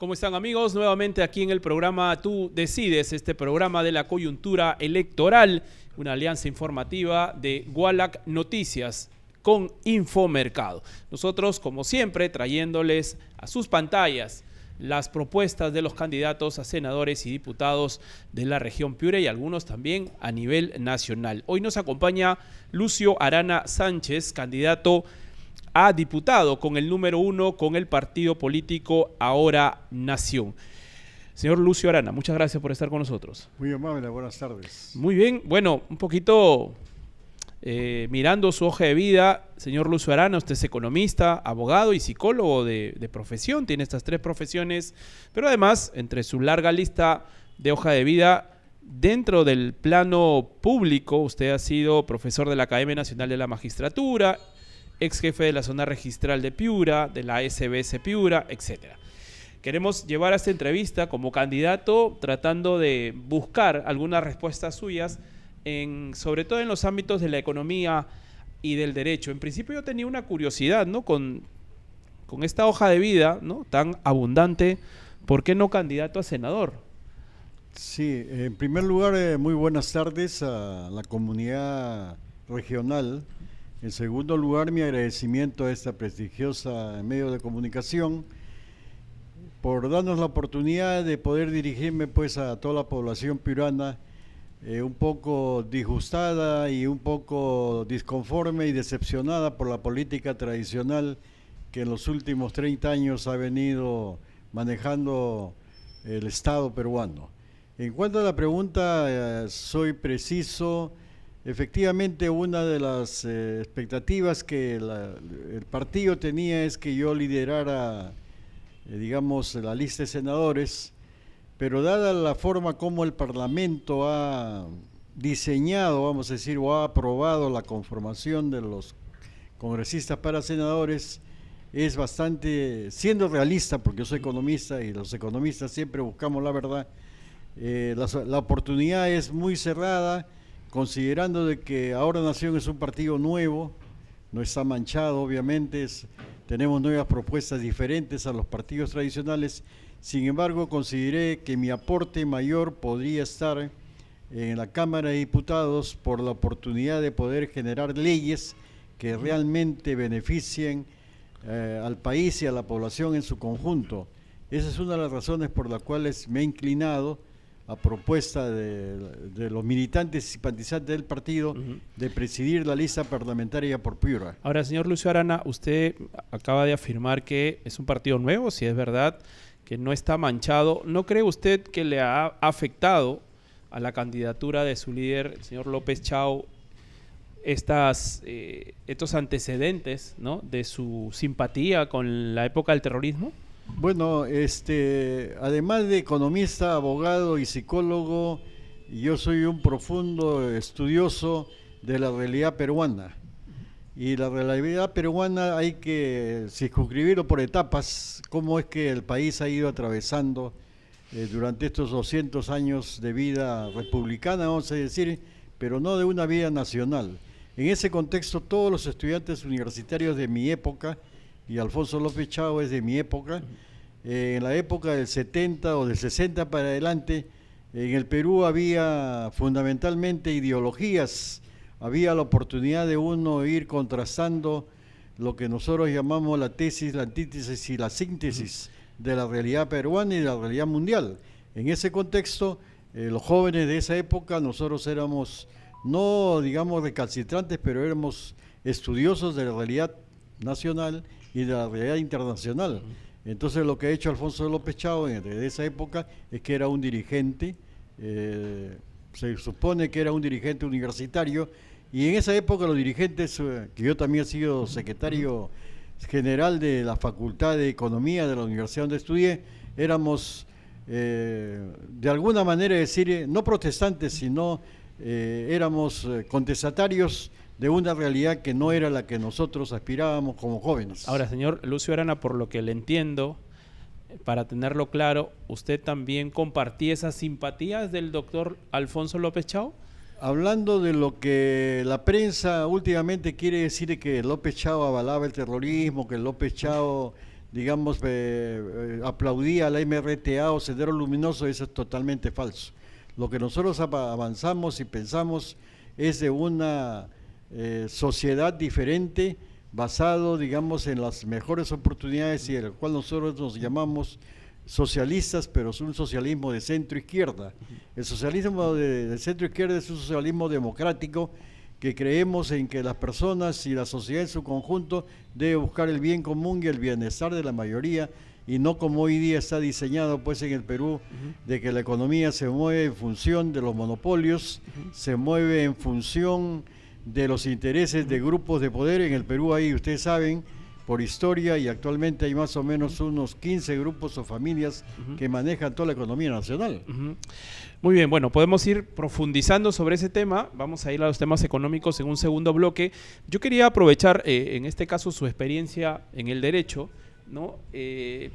¿Cómo están, amigos? Nuevamente aquí en el programa Tú Decides, este programa de la coyuntura electoral, una alianza informativa de Gualac Noticias con Infomercado. Nosotros, como siempre, trayéndoles a sus pantallas las propuestas de los candidatos a senadores y diputados de la región Piura y algunos también a nivel nacional. Hoy nos acompaña Lucio Arana Sánchez, candidato a diputado con el número 1 con el partido político Ahora Nación. Señor Lucio Arana, muchas gracias por estar con nosotros. Muy amable, buenas tardes. Muy bien, bueno, un poquito mirando su hoja de vida, señor Lucio Arana, usted es economista, abogado y psicólogo de profesión, tiene estas 3 profesiones, pero además, entre su larga lista de hoja de vida, dentro del plano público, usted ha sido profesor de la Academia Nacional de la Magistratura, ex jefe de la zona registral de Piura, de la SBS Piura, etc. Queremos llevar a esta entrevista como candidato tratando de buscar algunas respuestas suyas, sobre todo en los ámbitos de la economía y del derecho. En principio yo tenía una curiosidad, ¿no? Con esta hoja de vida, ¿no?, tan abundante, ¿por qué no candidato a senador? Sí, en primer lugar, muy buenas tardes a la comunidad regional. En segundo lugar, mi agradecimiento a esta prestigiosa medio de comunicación por darnos la oportunidad de poder dirigirme pues a toda la población piurana, un poco disgustada y un poco disconforme y decepcionada por la política tradicional que en los últimos 30 años ha venido manejando el Estado peruano. En cuanto a la pregunta, soy preciso. Efectivamente, una de las expectativas que el partido tenía es que yo liderara, digamos, la lista de senadores, pero dada la forma como el Parlamento ha diseñado, vamos a decir, o ha aprobado la conformación de los congresistas para senadores, es bastante, siendo realista, porque yo soy economista y los economistas siempre buscamos la verdad, la oportunidad es muy cerrada, considerando de que Ahora Nación es un partido nuevo, no está manchado obviamente, tenemos nuevas propuestas diferentes a los partidos tradicionales. Sin embargo, consideré que mi aporte mayor podría estar en la Cámara de Diputados por la oportunidad de poder generar leyes que realmente beneficien al país y a la población en su conjunto. Esa es una de las razones por las cuales me he inclinado a propuesta de los militantes y simpatizantes del partido de presidir la lista parlamentaria por Piura. Ahora, señor Lucio Arana, usted acaba de afirmar que es un partido nuevo, si es verdad, que no está manchado. ¿No cree usted que le ha afectado a la candidatura de su líder, el señor López Chao, estos antecedentes, ¿no?, de su simpatía con la época del terrorismo? Bueno, además de economista, abogado y psicólogo, yo soy un profundo estudioso de la realidad peruana. Y la realidad peruana hay que circunscribirlo por etapas, cómo es que el país ha ido atravesando durante estos 200 años de vida republicana, vamos a decir, pero no de una vida nacional. En ese contexto, todos los estudiantes universitarios de mi época, y Alfonso López Chao es de mi época, en la época del 70 o del 60 para adelante, en el Perú había fundamentalmente ideologías, había la oportunidad de uno ir contrastando lo que nosotros llamamos la tesis, la antítesis y la síntesis de la realidad peruana y de la realidad mundial. En ese contexto, los jóvenes de esa época, nosotros éramos, no digamos recalcitrantes, pero éramos estudiosos de la realidad nacional y de la realidad internacional. Entonces lo que ha hecho Alfonso López Chao desde esa época es que era un dirigente, se supone que era un dirigente universitario, y en esa época los dirigentes, que yo también he sido secretario general de la Facultad de Economía de la universidad donde estudié, éramos de alguna manera decir, no protestantes, sino éramos contestatarios de una realidad que no era la que nosotros aspirábamos como jóvenes. Ahora, señor Lucio Arana, por lo que le entiendo, para tenerlo claro, ¿usted también compartía esas simpatías del doctor Alfonso López Chao? Hablando de lo que la prensa últimamente quiere decir, que López Chao avalaba el terrorismo, que López Chao digamos, aplaudía a la MRTA o Sendero Luminoso, eso es totalmente falso. Lo que nosotros avanzamos y pensamos es de una sociedad diferente, basado, digamos, en las mejores oportunidades y el cual nosotros nos llamamos socialistas, pero es un socialismo de centro-izquierda. El socialismo de centro-izquierda es un socialismo democrático que creemos en que las personas y la sociedad en su conjunto debe buscar el bien común y el bienestar de la mayoría, y no como hoy día está diseñado pues en el Perú, de que la economía se mueve en función de los monopolios, se mueve en función de los intereses de grupos de poder. En el Perú hay, ustedes saben, por historia, y actualmente hay más o menos unos 15 grupos o familias que manejan toda la economía nacional. Muy bien, bueno, podemos ir profundizando sobre ese tema. Vamos a ir a los temas económicos en un segundo bloque. Yo quería aprovechar, en este caso, su experiencia en el derecho, ¿no?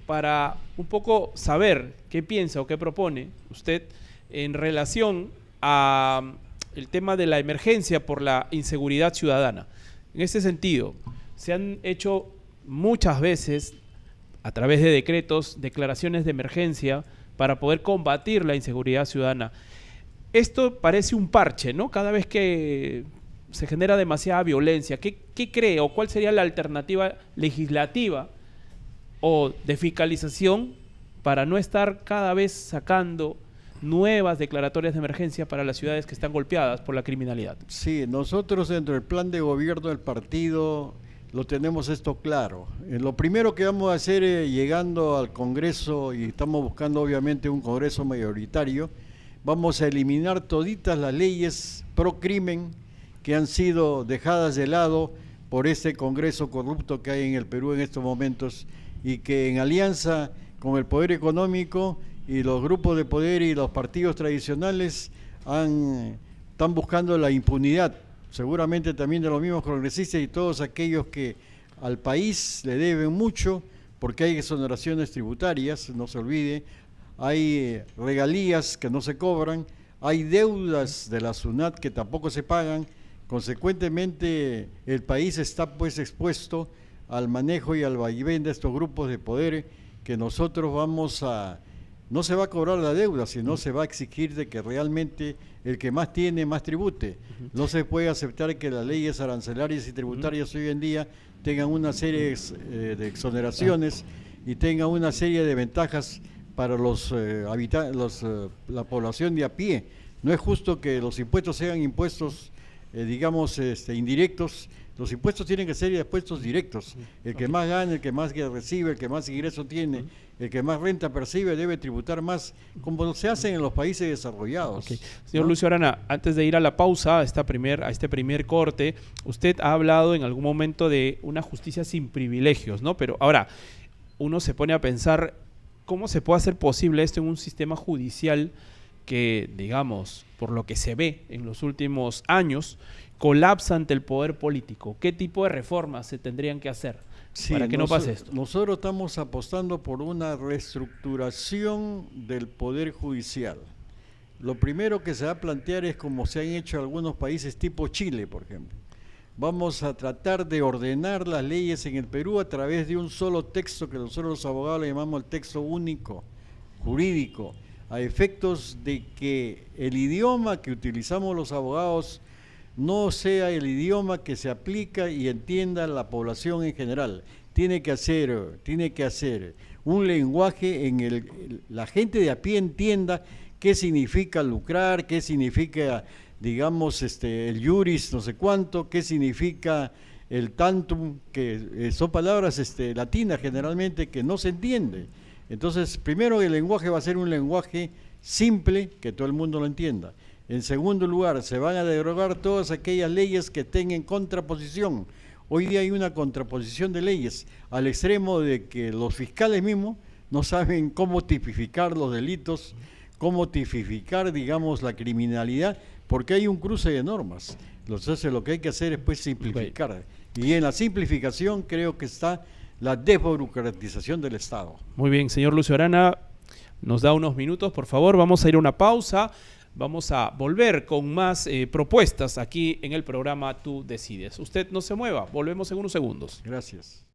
Para un poco saber qué piensa o qué propone usted en relación a el tema de la emergencia por la inseguridad ciudadana. En este sentido, se han hecho muchas veces, a través de decretos, declaraciones de emergencia para poder combatir la inseguridad ciudadana. Esto parece un parche, ¿no? Cada vez que se genera demasiada violencia, ¿qué cree o cuál sería la alternativa legislativa o de fiscalización para no estar cada vez sacando nuevas declaratorias de emergencia para las ciudades que están golpeadas por la criminalidad? Sí, nosotros dentro del plan de gobierno del partido lo tenemos esto claro. Lo primero que vamos a hacer llegando al Congreso, y estamos buscando obviamente un Congreso mayoritario, vamos a eliminar toditas las leyes pro crimen que han sido dejadas de lado por este Congreso corrupto que hay en el Perú en estos momentos, y que en alianza con el poder económico y los grupos de poder y los partidos tradicionales están buscando la impunidad, seguramente también de los mismos congresistas y todos aquellos que al país le deben mucho, porque hay exoneraciones tributarias, no se olvide, hay regalías que no se cobran, hay deudas de la SUNAT que tampoco se pagan. Consecuentemente el país está pues expuesto al manejo y al vaivén de estos grupos de poder, que nosotros no se va a cobrar la deuda, sino se va a exigir de que realmente el que más tiene, más tribute. No se puede aceptar que las leyes arancelarias y tributarias hoy en día tengan una serie de exoneraciones y tengan una serie de ventajas para la población de a pie. No es justo que los impuestos sean impuestos, digamos, indirectos. Los impuestos tienen que ser impuestos directos. El que más gana, el que más recibe, el que más ingreso tiene, el que más renta percibe debe tributar más, como se hace en los países desarrollados. Okay. Señor Lucio Arana, antes de ir a la pausa, a este primer corte, usted ha hablado en algún momento de una justicia sin privilegios, ¿no? Pero ahora, uno se pone a pensar, ¿cómo se puede hacer posible esto en un sistema judicial que, digamos, por lo que se ve en los últimos años, colapsa ante el poder político? ¿Qué tipo de reformas se tendrían que hacer para que no pase esto? Nosotros estamos apostando por una reestructuración del poder judicial. Lo primero que se va a plantear es como se han hecho algunos países tipo Chile, por ejemplo. Vamos a tratar de ordenar las leyes en el Perú a través de un solo texto que nosotros los abogados le llamamos el texto único, jurídico, a efectos de que el idioma que utilizamos los abogados no sea el idioma que se aplica y entienda la población en general. Tiene que hacer un lenguaje en el la gente de a pie entienda qué significa lucrar, qué significa, digamos, el juris no sé cuánto, qué significa el tantum, que son palabras latinas generalmente que no se entiende. Entonces, primero el lenguaje va a ser un lenguaje simple, que todo el mundo lo entienda. En segundo lugar, se van a derogar todas aquellas leyes que tengan contraposición. Hoy día hay una contraposición de leyes, al extremo de que los fiscales mismos no saben cómo tipificar los delitos, cómo tipificar, digamos, la criminalidad, porque hay un cruce de normas. Entonces, lo que hay que hacer es pues simplificar. Y en la simplificación creo que está la desburocratización del Estado. Muy bien, señor Lucio Arana, nos da unos minutos, por favor, vamos a ir a una pausa. Vamos a volver con más propuestas aquí en el programa Tú Decides. Usted no se mueva, volvemos en unos segundos. Gracias.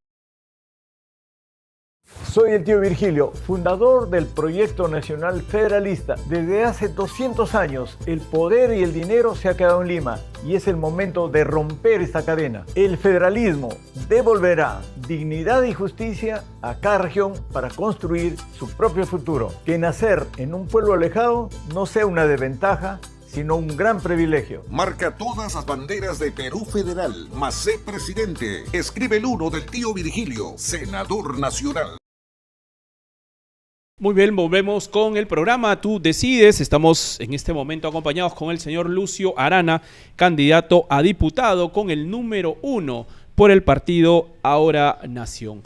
Soy el tío Virgilio, fundador del Proyecto Nacional Federalista. Desde hace 200 años, el poder y el dinero se ha quedado en Lima y es el momento de romper esta cadena. El federalismo devolverá dignidad y justicia a cada región para construir su propio futuro. Que nacer en un pueblo alejado no sea una desventaja, sino un gran privilegio. Marca todas las banderas de Perú Federal, más sé presidente. Escribe el 1 del tío Virgilio, senador nacional. Muy bien, volvemos con el programa Tú Decides. Estamos en este momento acompañados con el señor Lucio Arana, candidato a diputado con el número 1 por el partido Ahora Nación.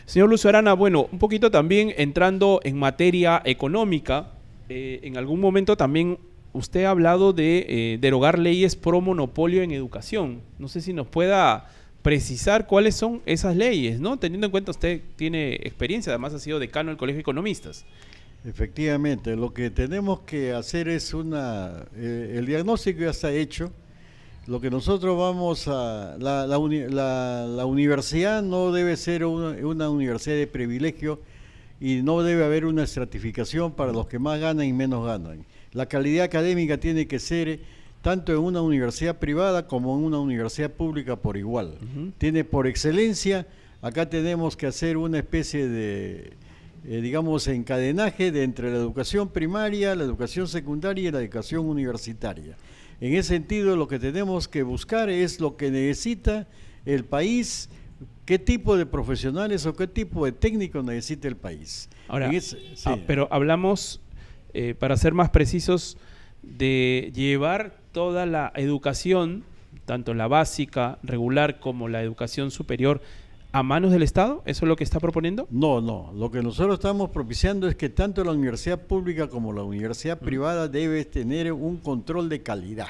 Señor Lucio Arana, bueno, un poquito también entrando en materia económica, en algún momento también usted ha hablado de derogar leyes pro monopolio en educación. No sé si nos pueda precisar cuáles son esas leyes, ¿no? Teniendo en cuenta usted tiene experiencia, además ha sido decano del Colegio de Economistas. Efectivamente, lo que tenemos que hacer es el diagnóstico ya está hecho. Lo que nosotros vamos a... La universidad no debe ser una universidad de privilegio y no debe haber una estratificación para los que más ganan y menos ganan. La calidad académica tiene que ser tanto en una universidad privada como en una universidad pública por igual. Tiene por excelencia, acá tenemos que hacer una especie de, digamos, encadenaje entre la educación primaria, la educación secundaria y la educación universitaria. En ese sentido, lo que tenemos que buscar es lo que necesita el país, qué tipo de profesionales o qué tipo de técnicos necesita el país. Ahora, pero hablamos, para ser más precisos, de llevar toda la educación, tanto la básica, regular, como la educación superior, a manos del Estado. ¿Eso es lo que está proponiendo? No, lo que nosotros estamos propiciando es que tanto la universidad pública como la universidad privada debe tener un control de calidad.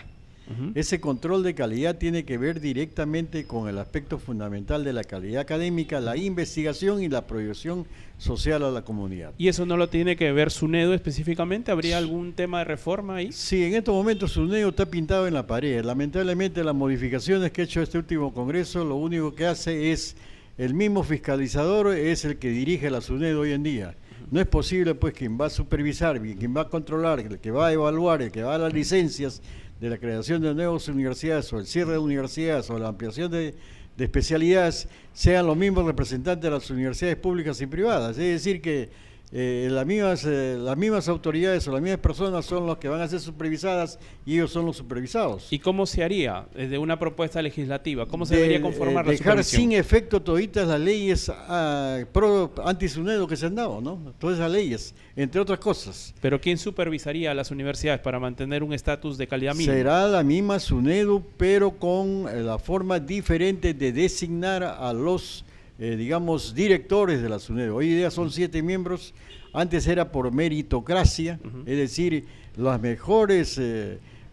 Ese control de calidad tiene que ver directamente con el aspecto fundamental de la calidad académica, la investigación y la proyección social a la comunidad. ¿Y eso no lo tiene que ver SUNEDU específicamente? ¿Habría algún tema de reforma ahí? Sí, en estos momentos SUNEDU está pintado en la pared. Lamentablemente las modificaciones que ha hecho este último Congreso, lo único que hace es, el mismo fiscalizador es el que dirige la SUNEDU hoy en día. No es posible pues quien va a supervisar, quien va a controlar, el que va a evaluar, el que va a dar las licencias de la creación de nuevas universidades o el cierre de universidades o la ampliación de especialidades sean los mismos representantes de las universidades públicas y privadas. Es decir que las mismas autoridades o las mismas personas son los que van a ser supervisadas y ellos son los supervisados. ¿Y cómo se haría desde una propuesta legislativa? ¿Cómo se debería conformar la dejar supervisión? Sin efecto toditas las leyes anti-SUNEDU que se han dado, ¿no? Todas esas leyes, entre otras cosas. ¿Pero quién supervisaría a las universidades para mantener un estatus de calidad mínima? Será la misma SUNEDU, pero con la forma diferente de designar a los digamos, directores de la SUNEDU. Hoy día son 7 miembros, antes era por meritocracia, es decir, los mejores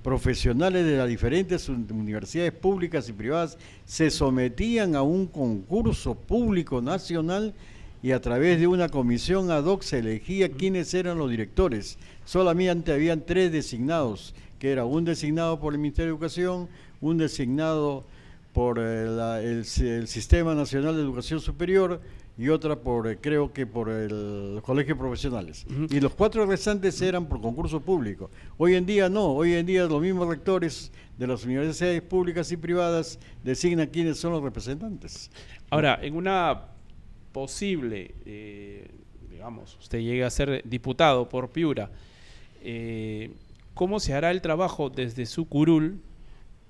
profesionales de las diferentes universidades públicas y privadas se sometían a un concurso público nacional y a través de una comisión ad hoc se elegía quiénes eran los directores. Solamente habían 3 designados, que era un designado por el Ministerio de Educación, un designado por el Sistema Nacional de Educación Superior y otra creo que por el Colegio de Profesionales. Y los 4 restantes eran por concurso público. Hoy en día no, hoy en día los mismos rectores de las universidades públicas y privadas designan quiénes son los representantes. Ahora, en una posible, digamos, usted llegue a ser diputado por Piura, ¿cómo se hará el trabajo desde su curul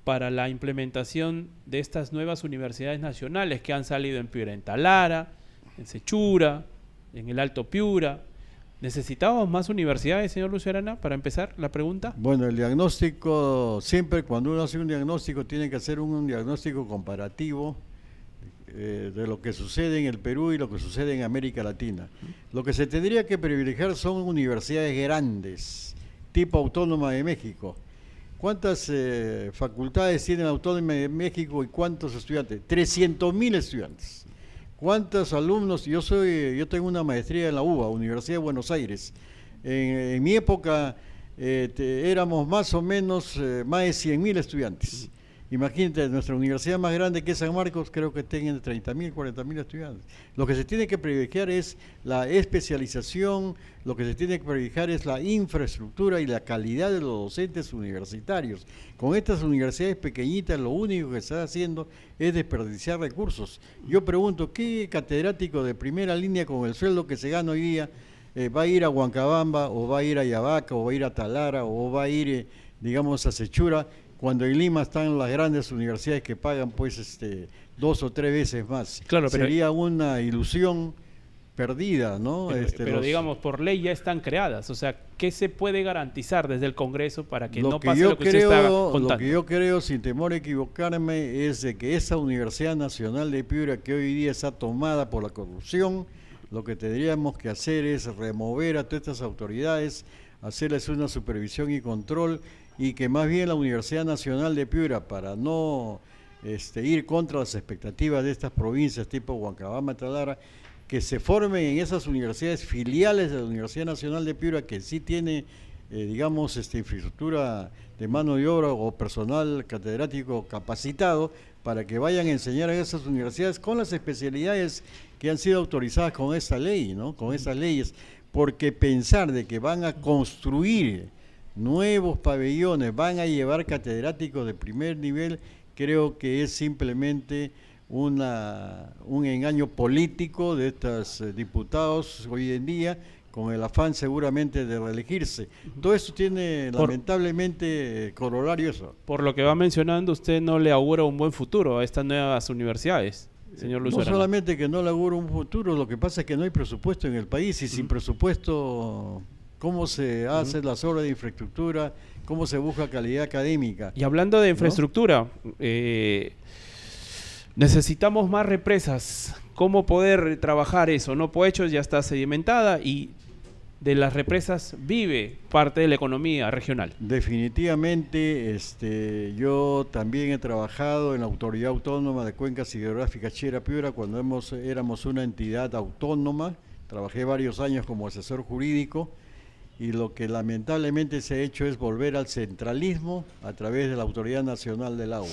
para la implementación de estas nuevas universidades nacionales que han salido en Piura, en Talara, en Sechura, en el Alto Piura? ¿Necesitamos más universidades, señor Lucio Arana, para empezar la pregunta? Bueno, el diagnóstico, siempre cuando uno hace un diagnóstico tiene que hacer un diagnóstico comparativo de lo que sucede en el Perú y lo que sucede en América Latina. Lo que se tendría que privilegiar son universidades grandes, tipo Autónoma de México. ¿Cuántas facultades tiene la Autónoma de México y cuántos estudiantes? 300.000 estudiantes. ¿Cuántos alumnos? Yo tengo una maestría en la UBA, Universidad de Buenos Aires. En mi época éramos más o menos más de 100.000 estudiantes. Imagínate, nuestra universidad más grande, que es San Marcos, creo que tiene 30.000, 40.000 estudiantes. Lo que se tiene que privilegiar es la especialización, lo que se tiene que privilegiar es la infraestructura y la calidad de los docentes universitarios. Con estas universidades pequeñitas lo único que se está haciendo es desperdiciar recursos. Yo pregunto, ¿qué catedrático de primera línea con el sueldo que se gana hoy día va a ir a Huancabamba, o va a ir a Yabaca, o va a ir a Talara, o va a ir, digamos, a Sechura, cuando en Lima están las grandes universidades que pagan pues 2 o 3 veces más? Claro, pero sería una ilusión perdida, ¿no? Pero digamos, por ley ya están creadas. O sea, ¿qué se puede garantizar desde el Congreso para que no pase lo que usted está contando? Lo que yo creo, sin temor a equivocarme, es de que esa Universidad Nacional de Piura, que hoy día está tomada por la corrupción, lo que tendríamos que hacer es remover a todas estas autoridades, hacerles una supervisión y control, y que más bien la Universidad Nacional de Piura, para no ir contra las expectativas de estas provincias tipo Huancabamba, Talara, que se formen en esas universidades filiales de la Universidad Nacional de Piura, que sí tiene, digamos, infraestructura de mano de obra o personal catedrático capacitado, para que vayan a enseñar en esas universidades con las especialidades que han sido autorizadas con esta ley, ¿no? Con esas leyes, porque pensar de que van a construir nuevos pabellones, van a llevar catedráticos de primer nivel, creo que es simplemente un engaño político de estos diputados hoy en día, con el afán seguramente de reelegirse. Todo esto tiene lamentablemente corolario eso. Por lo que va mencionando, usted no le augura un buen futuro a estas nuevas universidades, señor Lucio Arana. No solamente que no le auguro un futuro, lo que pasa es que no hay presupuesto en el país, y sin presupuesto, ¿cómo se hace las obras de infraestructura? ¿Cómo se busca calidad académica? Y hablando de infraestructura, necesitamos más represas. ¿Cómo poder trabajar eso? No Poechos ya está sedimentada y de las represas vive parte de la economía regional. Definitivamente, yo también he trabajado en la Autoridad Autónoma de Cuencas Hidrográficas Chera Piura cuando éramos una entidad autónoma. Trabajé varios años como asesor jurídico, y lo que lamentablemente se ha hecho es volver al centralismo a través de la Autoridad Nacional del Agua.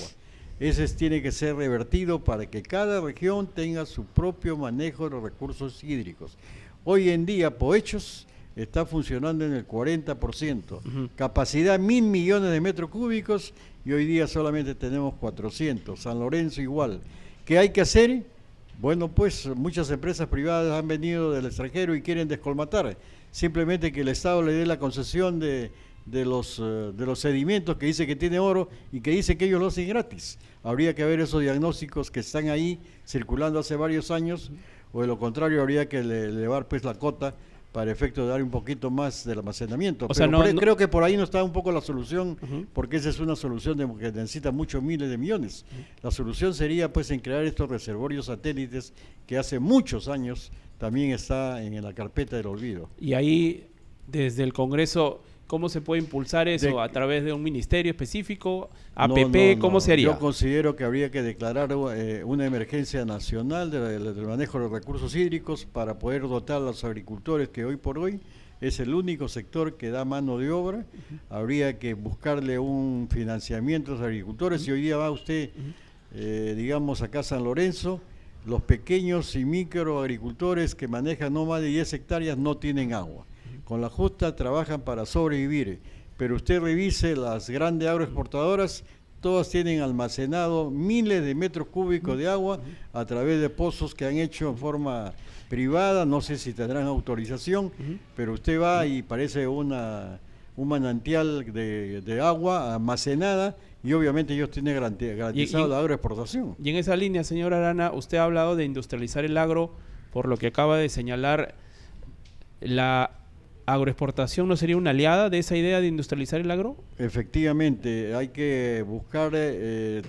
Ese tiene que ser revertido para que cada región tenga su propio manejo de los recursos hídricos. Hoy en día Poechos está funcionando en el 40%, capacidad 1.000 millones de metros cúbicos, y hoy día solamente tenemos 400, San Lorenzo igual. ¿Qué hay que hacer? Bueno, pues muchas empresas privadas han venido del extranjero y quieren descolmatar. Simplemente que el Estado le dé la concesión de los sedimentos, que dice que tiene oro y que dice que ellos lo hacen gratis. Habría que ver esos diagnósticos que están ahí circulando hace varios años, o de lo contrario habría que elevar pues la cota para efecto de dar un poquito más del almacenamiento. O sea, creo que por ahí no está un poco la solución, porque esa es una solución que necesita muchos miles de millones. La solución sería pues en crear estos reservorios satélites que hace muchos años también está en la carpeta del olvido. Y ahí, desde el Congreso, ¿cómo se puede impulsar eso? ¿A través de un ministerio específico? ¿APP? ¿Cómo se haría? Yo considero que habría que declarar una emergencia nacional del manejo de los recursos hídricos para poder dotar a los agricultores, que hoy por hoy es el único sector que da mano de obra. Habría que buscarle un financiamiento a los agricultores. Si hoy día va usted, digamos, acá a San Lorenzo, los pequeños y microagricultores que manejan no más de 10 hectáreas no tienen agua. Con la justa trabajan para sobrevivir, pero usted revise las grandes agroexportadoras, todas tienen almacenado miles de metros cúbicos de agua a través de pozos que han hecho en forma privada, no sé si tendrán autorización, pero usted va y parece un manantial de agua almacenada, y obviamente ellos tienen garantizado la agroexportación. Y en esa línea, señor Arana, usted ha hablado de industrializar el agro, por lo que acaba de señalar. ¿La agroexportación no sería una aliada de esa idea de industrializar el agro? Efectivamente, hay que buscar,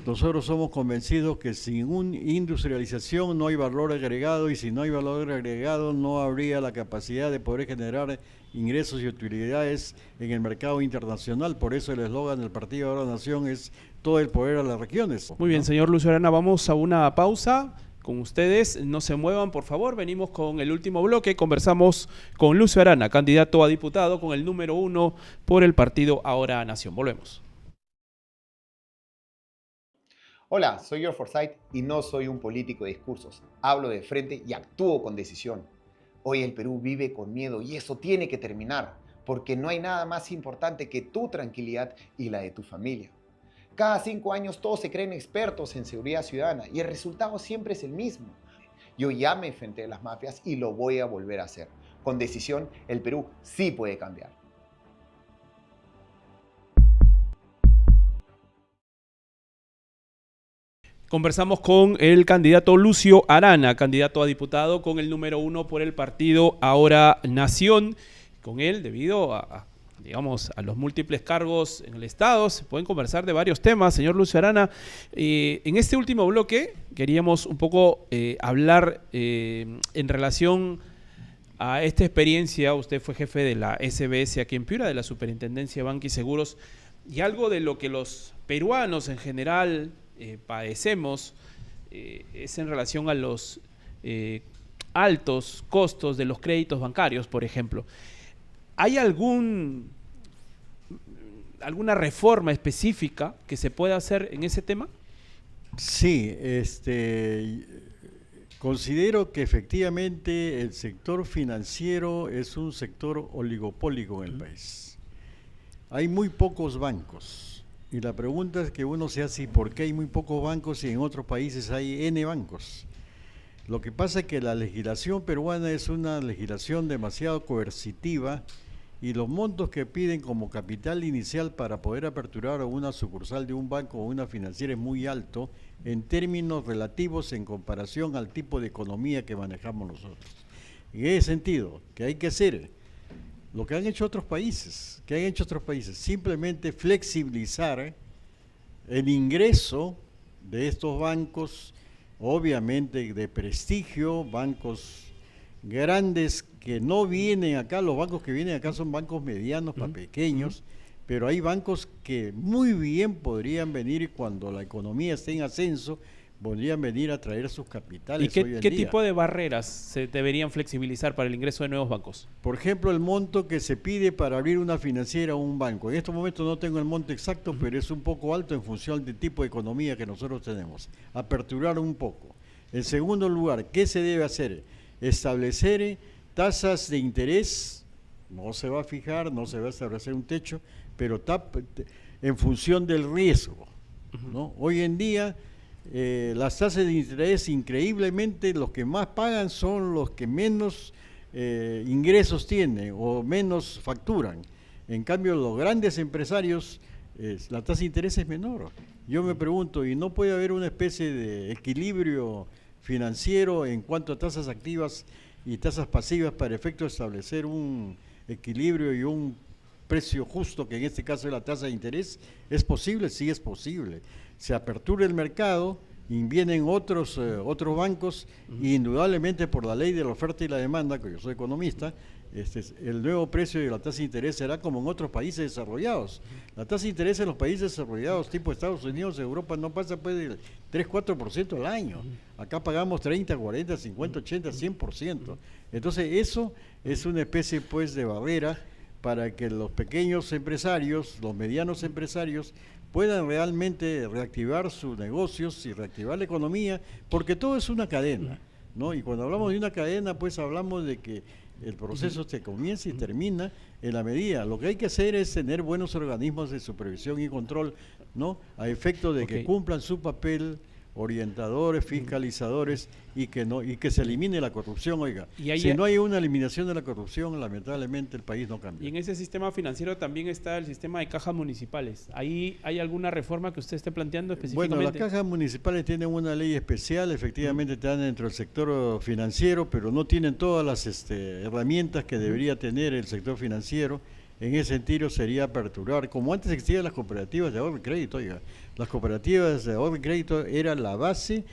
nosotros somos convencidos que sin una industrialización no hay valor agregado, y si no hay valor agregado no habría la capacidad de poder generar ingresos y utilidades en el mercado internacional. Por eso el eslogan del Partido Ahora Nación es todo el poder a las regiones. Muy bien, señor Lucio Arana, vamos a una pausa. Con ustedes, no se muevan, por favor. Venimos con el último bloque. Conversamos con Lucio Arana, candidato a diputado con el número 1 por el Partido Ahora Nación. Volvemos. Hola, soy George Forsyth y no soy un político de discursos. Hablo de frente y actúo con decisión. Hoy el Perú vive con miedo y eso tiene que terminar, porque no hay nada más importante que tu tranquilidad y la de tu familia. Cada 5 años todos se creen expertos en seguridad ciudadana y el resultado siempre es el mismo. Yo ya me enfrenté a las mafias y lo voy a volver a hacer. Con decisión, el Perú sí puede cambiar. Conversamos con el candidato Lucio Arana, candidato a diputado con el número 1 por el partido Ahora Nación. Con él, debido digamos, a los múltiples cargos en el Estado, se pueden conversar de varios temas. Señor Lucio Arana, en este último bloque queríamos un poco hablar en relación a esta experiencia. Usted fue jefe de la SBS aquí en Piura, de la Superintendencia de Banca y Seguros, y algo de lo que los peruanos en general padecemos es en relación a los altos costos de los créditos bancarios, por ejemplo. ¿Hay alguna reforma específica que se pueda hacer en ese tema? Sí, considero que efectivamente el sector financiero es un sector oligopólico en el país. Hay muy pocos bancos. Y la pregunta es que uno se hace, ¿por qué hay muy pocos bancos y en otros países hay N bancos? Lo que pasa es que la legislación peruana es una legislación demasiado coercitiva y los montos que piden como capital inicial para poder aperturar una sucursal de un banco o una financiera es muy alto en términos relativos en comparación al tipo de economía que manejamos nosotros. En ese sentido, ¿qué hay que hacer? Lo que han hecho otros países, simplemente flexibilizar el ingreso de estos bancos, obviamente de prestigio, bancos grandes que no vienen acá. Los bancos que vienen acá son bancos medianos para pequeños, pero hay bancos que muy bien podrían venir cuando la economía esté en ascenso, podrían venir a traer sus capitales. ¿Y qué tipo de barreras se deberían flexibilizar para el ingreso de nuevos bancos? Por ejemplo, el monto que se pide para abrir una financiera o un banco. En estos momentos no tengo el monto exacto, pero es un poco alto en función del tipo de economía que nosotros tenemos. Aperturar un poco. En segundo lugar, ¿qué se debe hacer? Establecer tasas de interés. No se va a fijar, no se va a establecer un techo, pero en función del riesgo, ¿no? Hoy en día las tasas de interés, increíblemente, los que más pagan son los que menos ingresos tienen o menos facturan. En cambio, los grandes empresarios, la tasa de interés es menor. Yo me pregunto, ¿y no puede haber una especie de equilibrio financiero en cuanto a tasas activas y tasas pasivas para efecto de establecer un equilibrio y un precio justo, que en este caso es la tasa de interés? ¿Es posible? Sí, es posible. Se apertura el mercado y vienen otros bancos, y indudablemente por la ley de la oferta y la demanda, que yo soy economista, el nuevo precio de la tasa de interés será como en otros países desarrollados. La tasa de interés en los países desarrollados, tipo Estados Unidos, Europa, no pasa pues del 3-4% al año. Acá pagamos 30, 40, 50, 80, 100%. Entonces eso es una especie pues de barrera para que los pequeños empresarios, los medianos empresarios, puedan realmente reactivar sus negocios y reactivar la economía, porque todo es una cadena, ¿no? Y cuando hablamos de una cadena, pues hablamos de que el proceso se comienza y termina en la medida. Lo que hay que hacer es tener buenos organismos de supervisión y control, ¿no? A efecto de que cumplan su papel, orientadores, fiscalizadores, y que se elimine la corrupción. Oiga, si no hay una eliminación de la corrupción, lamentablemente el país no cambia. Y en ese sistema financiero también está el sistema de cajas municipales. ¿Ahí hay alguna reforma que usted esté planteando específicamente? Bueno, las cajas municipales tienen una ley especial, efectivamente están dentro del sector financiero, pero no tienen todas las herramientas que debería tener el sector financiero. En ese sentido sería aperturar, como antes existían las cooperativas de ahorro y crédito. Oiga, las cooperativas de ahorro y crédito eran la base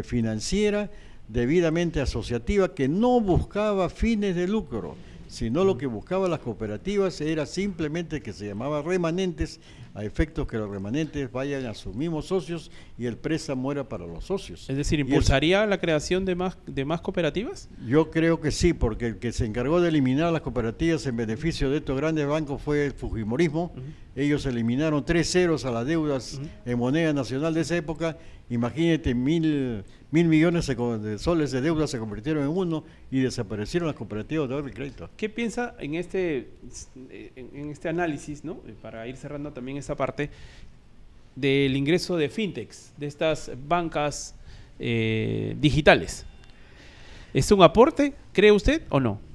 financiera debidamente asociativa, que no buscaba fines de lucro, sino lo que buscaban las cooperativas era simplemente, que se llamaba remanentes, a efectos que los remanentes vayan a sus mismos socios y el presa muera para los socios. Es decir, Y ¿impulsaría la creación de más cooperativas? yo creo que sí, porque el que se encargó de eliminar las cooperativas en beneficio de estos grandes bancos fue el fujimorismo. Ellos eliminaron 3 ceros a las deudas en moneda nacional de esa época. Imagínate, mil millones de soles de deuda se convirtieron en 1 y desaparecieron las cooperativas de ahorro y crédito. ¿Qué piensa en este análisis, ¿no? Para ir cerrando también esta parte, del ingreso de fintechs, de estas bancas digitales? ¿Es un aporte, cree usted, o no?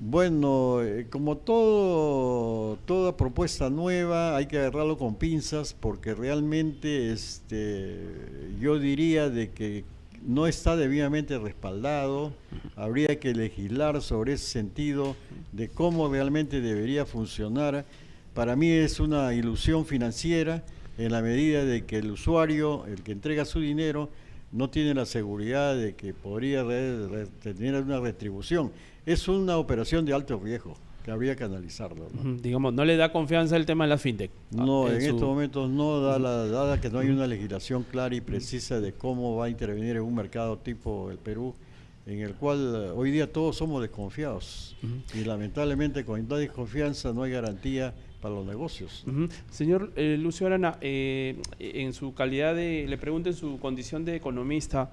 Bueno, como toda propuesta nueva, hay que agarrarlo con pinzas porque realmente yo diría de que no está debidamente respaldado. Habría que legislar sobre ese sentido de cómo realmente debería funcionar. Para mí es una ilusión financiera en la medida de que el usuario, el que entrega su dinero, no tiene la seguridad de que podría tener una retribución. Es una operación de alto riesgo, que habría que analizarlo, ¿no? Digamos, ¿no le da confianza el tema de las fintech? No, en estos momentos no, dada que no hay una legislación clara y precisa de cómo va a intervenir en un mercado tipo el Perú, en el cual hoy día todos somos desconfiados. Y lamentablemente con la desconfianza no hay garantía para los negocios. Señor Lucio Arana, en su calidad le pregunto en su condición de economista,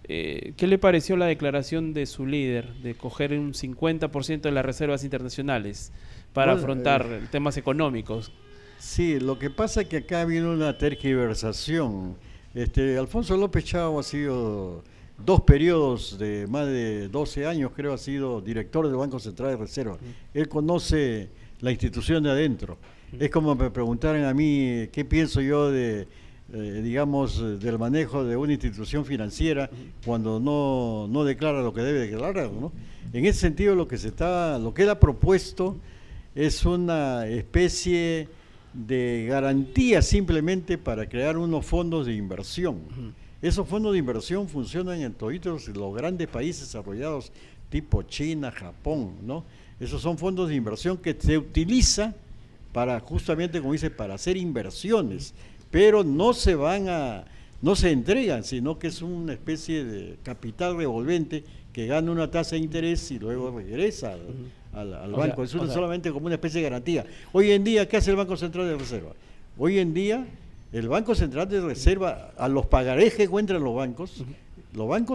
¿qué le pareció la declaración de su líder de coger un 50% de las reservas internacionales para afrontar temas económicos? Sí, lo que pasa es que acá viene una tergiversación. Alfonso López Chao ha sido 2 periodos de más de 12 años, creo, ha sido director del Banco Central de Reserva. Él conoce la institución de adentro. Es como me preguntaran a mí qué pienso yo del manejo de una institución financiera cuando no declara lo que debe declarar, ¿no? En ese sentido, lo que él ha propuesto es una especie de garantía simplemente para crear unos fondos de inversión. Esos fondos de inversión funcionan en todos los grandes países desarrollados tipo China, Japón, ¿no? Esos son fondos de inversión que se utiliza para, justamente como dice, para hacer inversiones, pero no se entregan, sino que es una especie de capital revolvente que gana una tasa de interés y luego regresa al banco. Es solamente como una especie de garantía. Hoy en día, ¿qué hace el Banco Central de Reserva? Hoy en día, el Banco Central de Reserva, a los pagarés que encuentran los bancos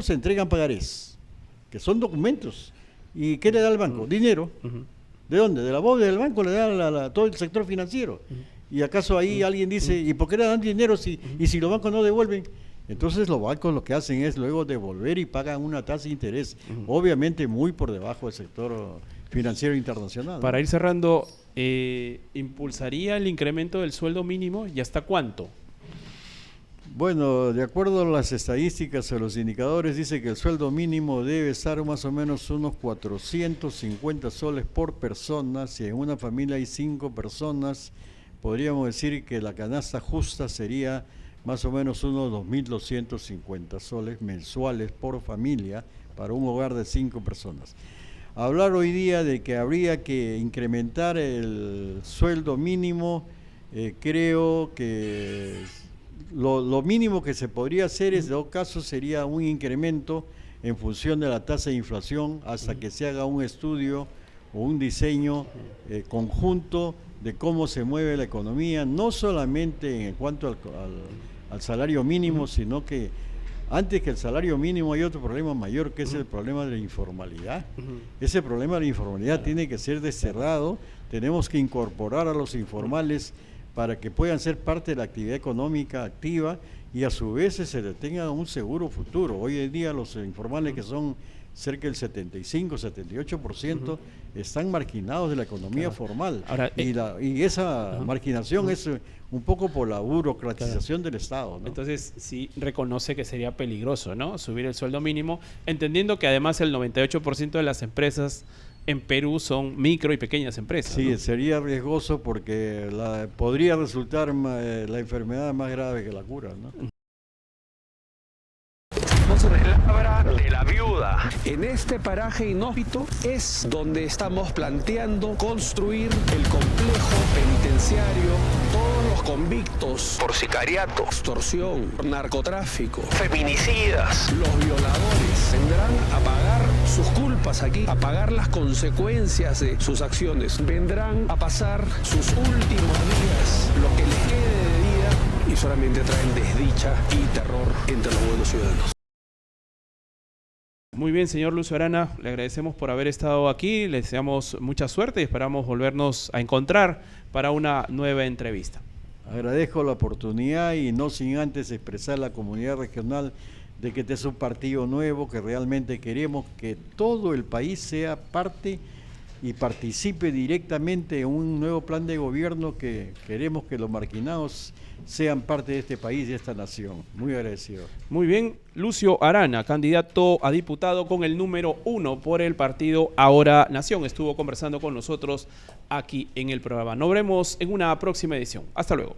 entregan pagarés, que son documentos. ¿Y qué le da al banco? Dinero. ¿De dónde? De la bóveda del banco le da todo el sector financiero. ¿Y acaso ahí alguien dice, ¿y por qué le dan dinero y si los bancos no devuelven? Entonces los bancos lo que hacen es luego devolver y pagan una tasa de interés, obviamente muy por debajo del sector financiero internacional. Para ir cerrando, ¿impulsaría el incremento del sueldo mínimo y hasta cuánto? Bueno, de acuerdo a las estadísticas o los indicadores, dice que el sueldo mínimo debe estar más o menos unos 450 soles por persona. Si en una familia hay 5 personas, podríamos decir que la canasta justa sería más o menos unos 2.250 soles mensuales por familia para un hogar de 5 personas. Hablar hoy día de que habría que incrementar el sueldo mínimo, creo que lo mínimo que se podría hacer en todo caso sería un incremento en función de la tasa de inflación hasta que se haga un estudio o un diseño conjunto de cómo se mueve la economía, no solamente en cuanto al salario mínimo, sino que antes que el salario mínimo hay otro problema mayor que es el problema de la informalidad. Ese problema de la informalidad tiene que ser desterrado, tenemos que incorporar a los informales para que puedan ser parte de la actividad económica activa y a su vez se les tenga un seguro futuro. Hoy en día los informales, que son cerca del 75-78%, están marginados de la economía formal. Ahora, y esa marginación es un poco por la burocratización del Estado, ¿no? Entonces sí reconoce que sería peligroso, ¿no?, subir el sueldo mínimo, entendiendo que además el 98% de las empresas en Perú son micro y pequeñas empresas. Sí, ¿no? Sería riesgoso porque podría resultar la enfermedad más grave que la cura, ¿no? No se de Labra de la Viuda. En este paraje inhóspito es donde estamos planteando construir el complejo penitenciario. Todos los convictos por sicariato, extorsión, narcotráfico, feminicidas, los violadores vendrán a pagar sus culpas aquí, a pagar las consecuencias de sus acciones. Vendrán a pasar sus últimos días, lo que les quede de vida, y solamente traen desdicha y terror entre los buenos ciudadanos. Muy bien, señor Lucio Arana, le agradecemos por haber estado aquí, le deseamos mucha suerte y esperamos volvernos a encontrar para una nueva entrevista. Agradezco la oportunidad y no sin antes expresar a la comunidad regional de que este es un partido nuevo, que realmente queremos que todo el país sea parte y participe directamente en un nuevo plan de gobierno, que queremos que los marginados sean parte de este país y de esta nación. Muy agradecido. Muy bien, Lucio Arana, candidato a diputado con el número 1 por el partido Ahora Nación, estuvo conversando con nosotros aquí en el programa. Nos vemos en una próxima edición. Hasta luego.